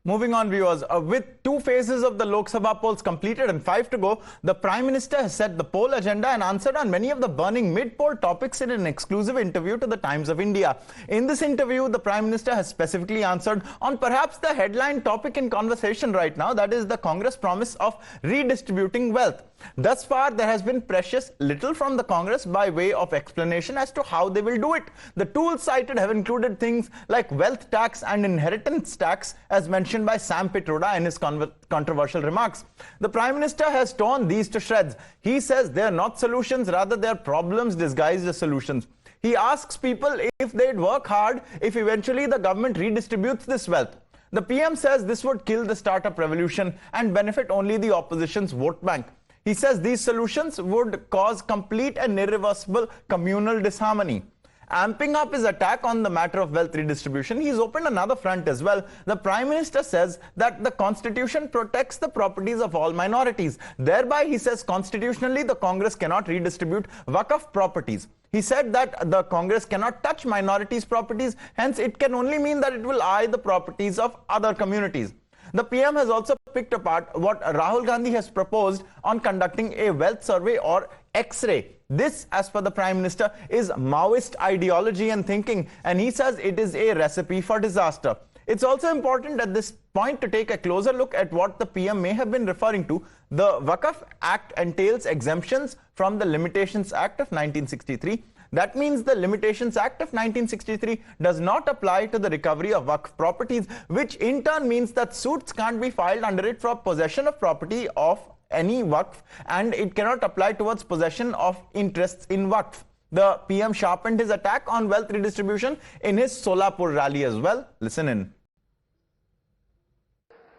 Moving on, viewers, with 2 phases of the Lok Sabha polls completed and 5 to go, the Prime Minister has set the poll agenda and answered on many of the burning mid-poll topics in an exclusive interview to the Times of India. In this interview, the Prime Minister has specifically answered on perhaps the headline topic in conversation right now, that is the Congress promise of redistributing wealth. Thus far, there has been precious little from the Congress by way of explanation as to how they will do it. The tools cited have included things like wealth tax and inheritance tax, as mentioned by Sam Pitroda in his controversial remarks. The Prime Minister has torn these to shreds. He says they are not solutions, rather they are problems disguised as solutions. He asks people if they'd work hard if eventually the government redistributes this wealth. The PM says this would kill the startup revolution and benefit only the opposition's vote bank. He says these solutions would cause complete and irreversible communal disharmony. Amping up his attack on the matter of wealth redistribution, he's opened another front as well. The Prime Minister says that the Constitution protects the properties of all minorities. Thereby, he says constitutionally the Congress cannot redistribute Waqf properties. He said that the Congress cannot touch minorities' properties, hence it can only mean that it will eye the properties of other communities. The PM has also picked apart what Rahul Gandhi has proposed on conducting a wealth survey or X-ray. This, as per the Prime Minister, is Maoist ideology and thinking, and he says it is a recipe for disaster. It's also important at this point to take a closer look at what the PM may have been referring to. The Waqf Act entails exemptions from the Limitations Act of 1963. That means the Limitations Act of 1963 does not apply to the recovery of Waqf properties, which in turn means that suits can't be filed under it for possession of property of any Waqf, and it cannot apply towards possession of interests in Waqf. The PM sharpened his attack on wealth redistribution in his Solapur rally as well. Listen in.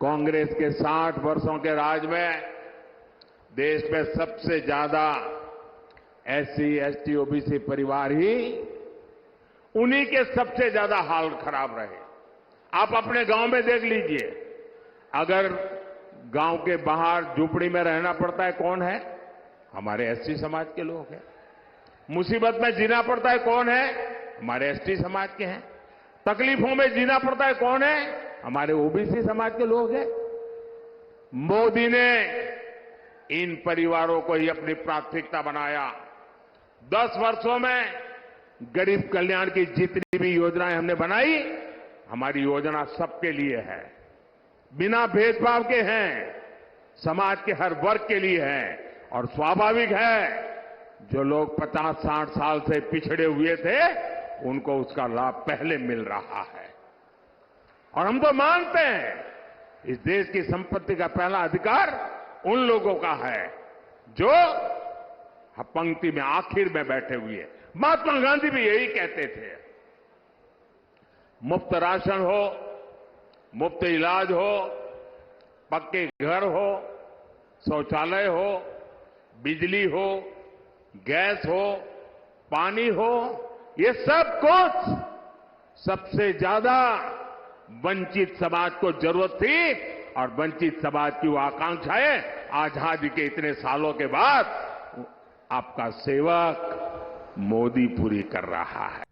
Congress के 60 वर्षों के राज में देश में सबसे ज्यादा SC, ST, OBC परिवार ही उन्हीं के सबसे ज्यादा हाल खराब रहे। आप अपने गांव में देख लीजिए, अगर गांव के बाहर झुपड़ी में रहना पड़ता है, कौन है? हमारे एससी समाज के लोग हैं। मुसीबत में जीना पड़ता है, कौन है? हमारे एसटी समाज के हैं। तकलीफों में जीना पड़ता है, कौन है? हमारे ओबीसी समाज के लोग हैं। मोदी ने इन परिवारों को ही अपनी प्राथमिकता बनाया। 10 वर्षों में गरीब कल्याण की जितनी भी योजनाएं हमने बनाई, हमारी योजना सबके लिए है, बिना भेदभाव के हैं, समाज के हर वर्ग के लिए है। और स्वाभाविक है जो लोग 50-60 साल से पिछड़े हुए थे, उनको उसका लाभ पहले मिल रहा है। और हम तो मानते हैं इस देश की संपत्ति का पहला अधिकार उन लोगों का है जो पंक्ति में आखिर में बैठे हुए। महात्मा गांधी भी यही कहते थे। मुफ्त राशन हो, मुफ्त इलाज हो, पक्के घर हो, शौचालय हो, बिजली हो, गैस हो, पानी हो, ये सब कुछ सबसे ज्यादा वंचित समाज को जरूरत थी, और वंचित समाज की वो आकांक्षाएं आजादी के इतने सालों के बाद आपका सेवक मोदी पूरी कर रहा है।